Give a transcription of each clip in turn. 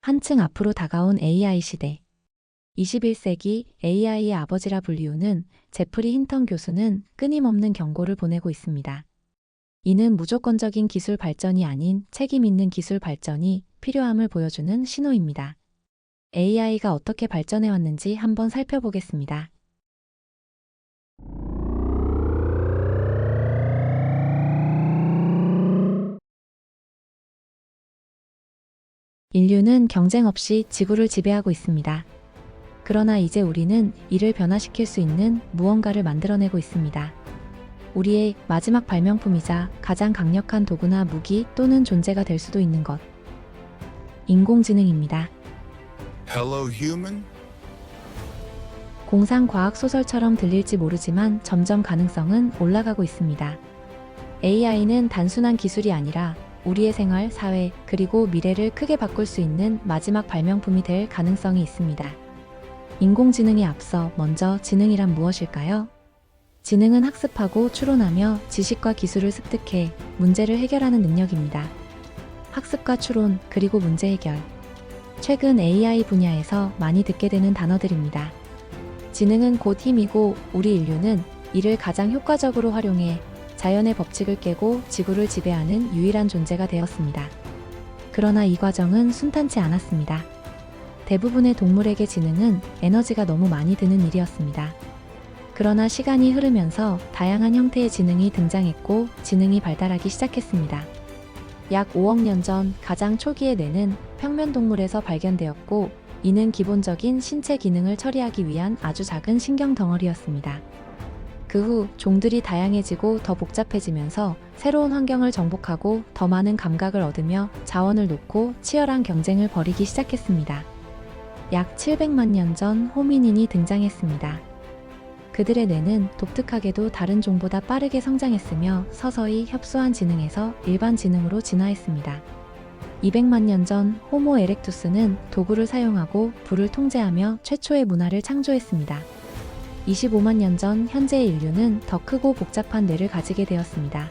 한층 앞으로 다가온 AI 시대. 21세기 AI의 아버지라 불리우는 제프리 힌턴 교수는 끊임없는 경고를 보내고 있습니다. 이는 무조건적인 기술 발전이 아닌 책임 있는 기술 발전이 필요함을 보여주는 신호입니다. AI가 어떻게 발전해 왔는지 한번 살펴보겠습니다. 인류는 경쟁 없이 지구를 지배하고 있습니다. 그러나 이제 우리는 이를 변화시킬 수 있는 무언가를 만들어내고 있습니다. 우리의 마지막 발명품이자 가장 강력한 도구나 무기 또는 존재가 될 수도 있는 것. 인공지능입니다. Hello, human? 공상 과학 소설처럼 들릴지 모르지만 점점 가능성은 올라가고 있습니다. AI는 단순한 기술이 아니라 우리의 생활, 사회, 그리고 미래를 크게 바꿀 수 있는 마지막 발명품이 될 가능성이 있습니다. 인공지능에 앞서 먼저 지능이란 무엇일까요? 지능은 학습하고 추론하며 지식과 기술을 습득해 문제를 해결하는 능력입니다. 학습과 추론, 그리고 문제 해결. 최근 AI 분야에서 많이 듣게 되는 단어들입니다. 지능은 곧 힘이고 우리 인류는 이를 가장 효과적으로 활용해 자연의 법칙을 깨고 지구를 지배하는 유일한 존재가 되었습니다. 그러나 이 과정은 순탄치 않았습니다. 대부분의 동물에게 지능은 에너지가 너무 많이 드는 일이었습니다. 그러나 시간이 흐르면서 다양한 형태의 지능이 등장했고 지능이 발달하기 시작했습니다. 약 5억 년 전 가장 초기의 뇌는 평면동물에서 발견되었고 이는 기본적인 신체 기능을 처리하기 위한 아주 작은 신경 덩어리였습니다. 그 후 종들이 다양해지고 더 복잡해지면서 새로운 환경을 정복하고 더 많은 감각을 얻으며 자원을 놓고 치열한 경쟁을 벌이기 시작했습니다. 약 700만 년 전 호미닌이 등장했습니다. 그들의 뇌는 독특하게도 다른 종보다 빠르게 성장했으며 서서히 협소한 지능에서 일반 지능으로 진화했습니다. 200만 년 전 호모 에렉투스는 도구를 사용하고 불을 통제하며 최초의 문화를 창조했습니다. 25만 년 전 현재의 인류는 더 크고 복잡한 뇌를 가지게 되었습니다.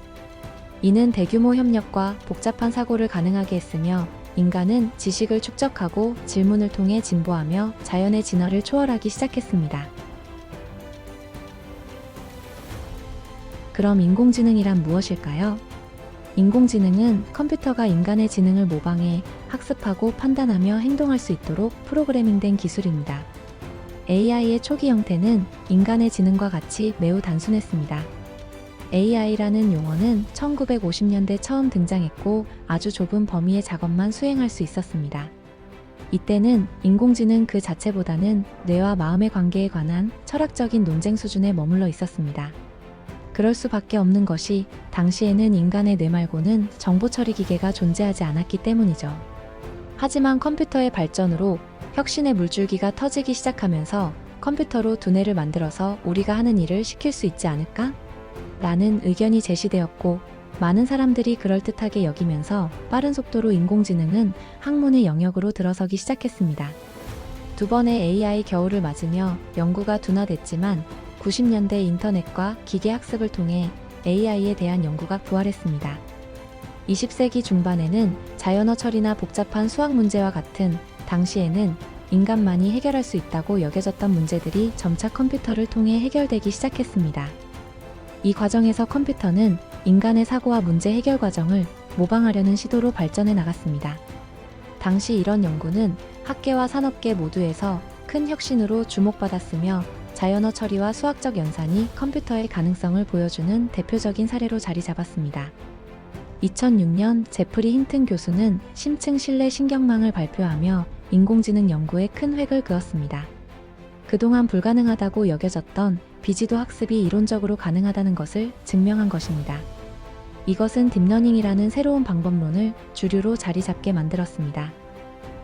이는 대규모 협력과 복잡한 사고를 가능하게 했으며 인간은 지식을 축적하고 질문을 통해 진보하며 자연의 진화를 초월하기 시작했습니다. 그럼 인공지능이란 무엇일까요? 인공지능은 컴퓨터가 인간의 지능을 모방해 학습하고 판단하며 행동할 수 있도록 프로그래밍된 기술입니다. AI의 초기 형태는 인간의 지능과 같이 매우 단순했습니다. AI라는 용어는 1950년대 처음 등장했고 아주 좁은 범위의 작업만 수행할 수 있었습니다. 이때는 인공지능 그 자체보다는 뇌와 마음의 관계에 관한 철학적인 논쟁 수준에 머물러 있었습니다. 그럴 수밖에 없는 것이 당시에는 인간의 뇌 말고는 정보 처리 기계가 존재하지 않았기 때문이죠. 하지만 컴퓨터의 발전으로 혁신의 물줄기가 터지기 시작하면서 컴퓨터로 두뇌를 만들어서 우리가 하는 일을 시킬 수 있지 않을까? 라는 의견이 제시되었고 많은 사람들이 그럴듯하게 여기면서 빠른 속도로 인공지능은 학문의 영역으로 들어서기 시작했습니다. 두 번의 AI 겨울을 맞으며 연구가 둔화됐지만 90년대 인터넷과 기계 학습을 통해 AI에 대한 연구가 부활했습니다. 20세기 중반에는 자연어 처리나 복잡한 수학 문제와 같은 당시에는 인간만이 해결할 수 있다고 여겨졌던 문제들이 점차 컴퓨터를 통해 해결되기 시작했습니다. 이 과정에서 컴퓨터는 인간의 사고와 문제 해결 과정을 모방하려는 시도로 발전해 나갔습니다. 당시 이런 연구는 학계와 산업계 모두에서 큰 혁신으로 주목받았으며 자연어 처리와 수학적 연산이 컴퓨터의 가능성을 보여주는 대표적인 사례로 자리 잡았습니다. 2006년 제프리 힌튼 교수는 심층 실내 신경망을 발표하며 인공지능 연구에 큰 획을 그었습니다. 그동안 불가능하다고 여겨졌던 비지도 학습이 이론적으로 가능하다는 것을 증명한 것입니다. 이것은 딥러닝이라는 새로운 방법론을 주류로 자리 잡게 만들었습니다.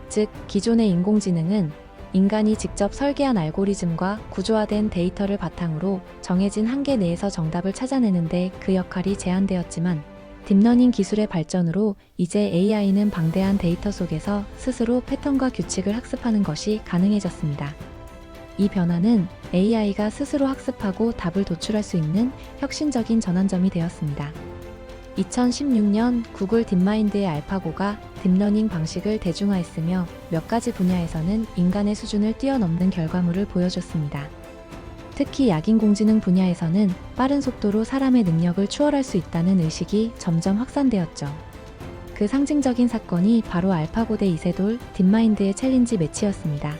즉, 기존의 인공지능은 인간이 직접 설계한 알고리즘과 구조화된 데이터를 바탕으로 정해진 한계 내에서 정답을 찾아내는데 그 역할이 제한되었지만 딥러닝 기술의 발전으로 이제 AI는 방대한 데이터 속에서 스스로 패턴과 규칙을 학습하는 것이 가능해졌습니다. 이 변화는 AI가 스스로 학습하고 답을 도출할 수 있는 혁신적인 전환점이 되었습니다. 2016년 구글 딥마인드의 알파고가 딥러닝 방식을 대중화했으며 몇 가지 분야에서는 인간의 수준을 뛰어넘는 결과물을 보여줬습니다. 특히 약인공지능 분야에서는 빠른 속도로 사람의 능력을 추월할 수 있다는 의식이 점점 확산되었죠. 그 상징적인 사건이 바로 알파고 대 이세돌 딥마인드의 챌린지 매치였습니다.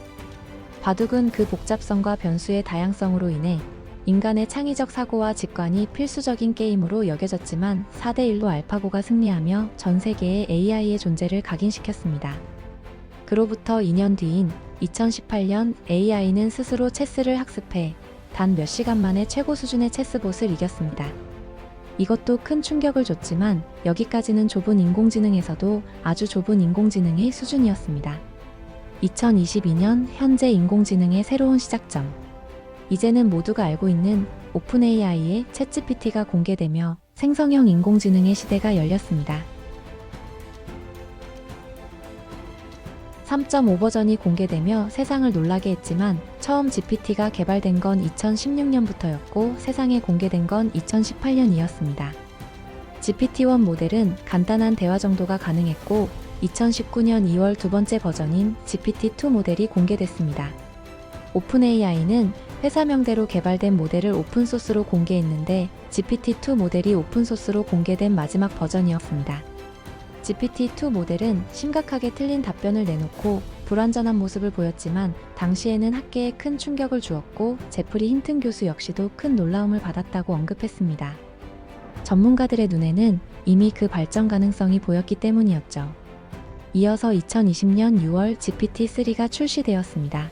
바둑은 그 복잡성과 변수의 다양성으로 인해 인간의 창의적 사고와 직관이 필수적인 게임으로 여겨졌지만 4대1로 알파고가 승리하며 전 세계에 AI의 존재를 각인시켰습니다. 그로부터 2년 뒤인 2018년 AI는 스스로 체스를 학습해 단 몇 시간 만에 최고 수준의 체스봇을 이겼습니다. 이것도 큰 충격을 줬지만 여기까지는 좁은 인공지능에서도 아주 좁은 인공지능의 수준이었습니다. 2022년 현재 인공지능의 새로운 시작점. 이제는 모두가 알고 있는 오픈 AI의 챗GPT가 공개되며 생성형 인공지능의 시대가 열렸습니다. 3.5 버전이 공개되며 세상을 놀라게 했지만 처음 GPT가 개발된 건 2016년부터였고 세상에 공개된 건 2018년이었습니다. GPT-1 모델은 간단한 대화 정도가 가능했고 2019년 2월 두 번째 버전인 GPT-2 모델이 공개됐습니다. 오픈 AI는 회사명대로 개발된 모델을 오픈소스로 공개했는데 GPT-2 모델이 오픈소스로 공개된 마지막 버전이었습니다. GPT-2 모델은 심각하게 틀린 답변을 내놓고 불완전한 모습을 보였지만 당시에는 학계에 큰 충격을 주었고 제프리 힌튼 교수 역시도 큰 놀라움을 받았다고 언급했습니다. 전문가들의 눈에는 이미 그 발전 가능성이 보였기 때문이었죠. 이어서 2020년 6월 GPT-3가 출시되었습니다.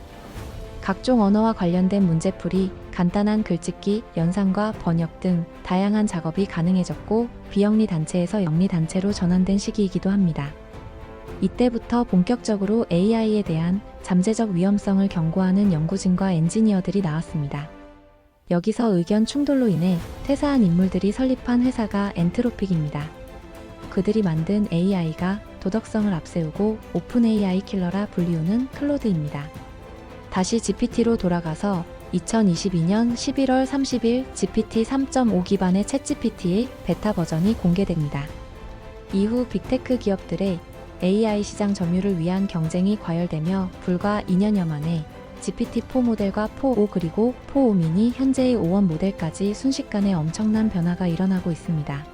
각종 언어와 관련된 문제풀이, 간단한 글짓기, 연상과 번역 등 다양한 작업이 가능해졌고 비영리 단체에서 영리 단체로 전환된 시기이기도 합니다. 이때부터 본격적으로 AI에 대한 잠재적 위험성을 경고하는 연구진과 엔지니어들이 나왔습니다. 여기서 의견 충돌로 인해 퇴사한 인물들이 설립한 회사가 엔트로픽입니다. 그들이 만든 AI가 도덕성을 앞세우고 오픈 AI 킬러라 불리우는 클로드입니다. 다시 GPT로 돌아가서 2022년 11월 30일 GPT 3.5 기반의 챗GPT의 베타 버전이 공개됩니다. 이후 빅테크 기업들의 AI 시장 점유를 위한 경쟁이 과열되며 불과 2년여 만에 GPT-4 모델과 4.5 그리고 4.5 미니 현재의 5원 모델까지 순식간에 엄청난 변화가 일어나고 있습니다.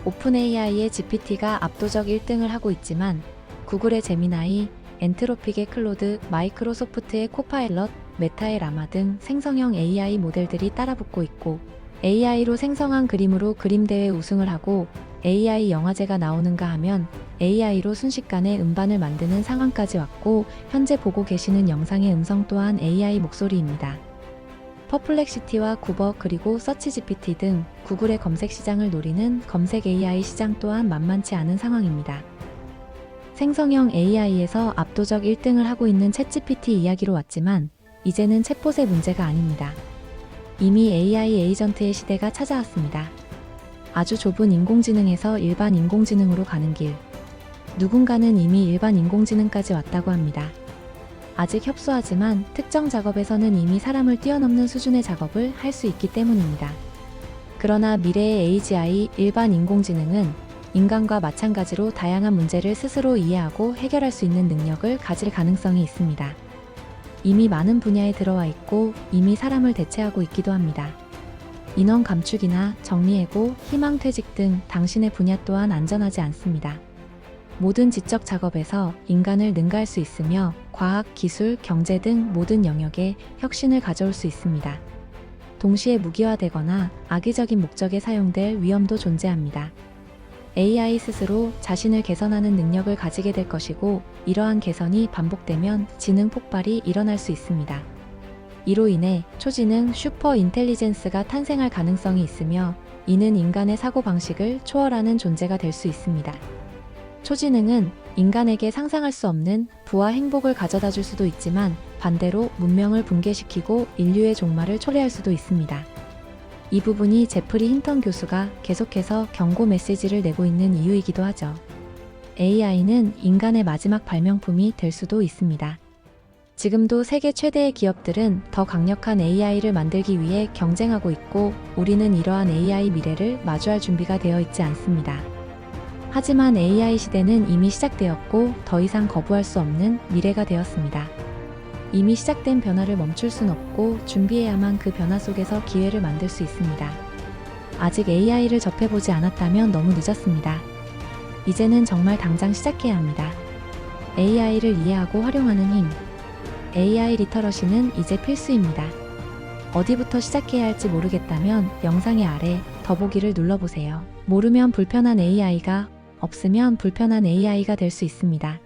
오픈 AI의 GPT가 압도적 1등을 하고 있지만 구글의 제미나이, 엔트로픽의 클로드, 마이크로소프트의 코파일럿, 메타의 라마 등 생성형 AI 모델들이 따라붙고 있고 AI로 생성한 그림으로 그림대회 우승을 하고 AI 영화제가 나오는가 하면 AI로 순식간에 음반을 만드는 상황까지 왔고 현재 보고 계시는 영상의 음성 또한 AI 목소리입니다. 퍼플렉시티와 구버 그리고 서치GPT 등 구글의 검색 시장을 노리는 검색 AI 시장 또한 만만치 않은 상황입니다. 생성형 AI에서 압도적 1등을 하고 있는 챗GPT 이야기로 왔지만 이제는 챗봇의 문제가 아닙니다. 이미 AI 에이전트의 시대가 찾아왔습니다. 아주 좁은 인공지능에서 일반 인공지능으로 가는 길. 누군가는 이미 일반 인공지능까지 왔다고 합니다. 아직 협소하지만 특정 작업에서는 이미 사람을 뛰어넘는 수준의 작업을 할 수 있기 때문입니다. 그러나 미래의 AGI 일반 인공지능은 인간과 마찬가지로 다양한 문제를 스스로 이해하고 해결할 수 있는 능력을 가질 가능성이 있습니다. 이미 많은 분야에 들어와 있고 이미 사람을 대체하고 있기도 합니다. 인원 감축이나 정리해고, 희망퇴직 등 당신의 분야 또한 안전하지 않습니다. 모든 지적 작업에서 인간을 능가할 수 있으며 과학, 기술, 경제 등 모든 영역에 혁신을 가져올 수 있습니다. 동시에 무기화되거나 악의적인 목적에 사용될 위험도 존재합니다. AI 스스로 자신을 개선하는 능력을 가지게 될 것이고 이러한 개선이 반복되면 지능 폭발이 일어날 수 있습니다. 이로 인해 초지능 슈퍼 인텔리전스가 탄생할 가능성이 있으며 이는 인간의 사고방식을 초월하는 존재가 될 수 있습니다. 초지능은 인간에게 상상할 수 없는 부와 행복을 가져다 줄 수도 있지만 반대로 문명을 붕괴시키고 인류의 종말을 초래할 수도 있습니다. 이 부분이 제프리 힌턴 교수가 계속해서 경고 메시지를 내고 있는 이유이기도 하죠. AI는 인간의 마지막 발명품이 될 수도 있습니다. 지금도 세계 최대의 기업들은 더 강력한 AI를 만들기 위해 경쟁하고 있고 우리는 이러한 AI 미래를 마주할 준비가 되어 있지 않습니다. 하지만 AI 시대는 이미 시작되었고 더 이상 거부할 수 없는 미래가 되었습니다. 이미 시작된 변화를 멈출 순 없고 준비해야만 그 변화 속에서 기회를 만들 수 있습니다. 아직 AI를 접해보지 않았다면 너무 늦었습니다. 이제는 정말 당장 시작해야 합니다. AI를 이해하고 활용하는 힘. AI 리터러시는 이제 필수입니다. 어디부터 시작해야 할지 모르겠다면 영상의 아래 더보기를 눌러보세요. 모르면 불편한 AI가, 없으면 불편한 AI가 될 수 있습니다.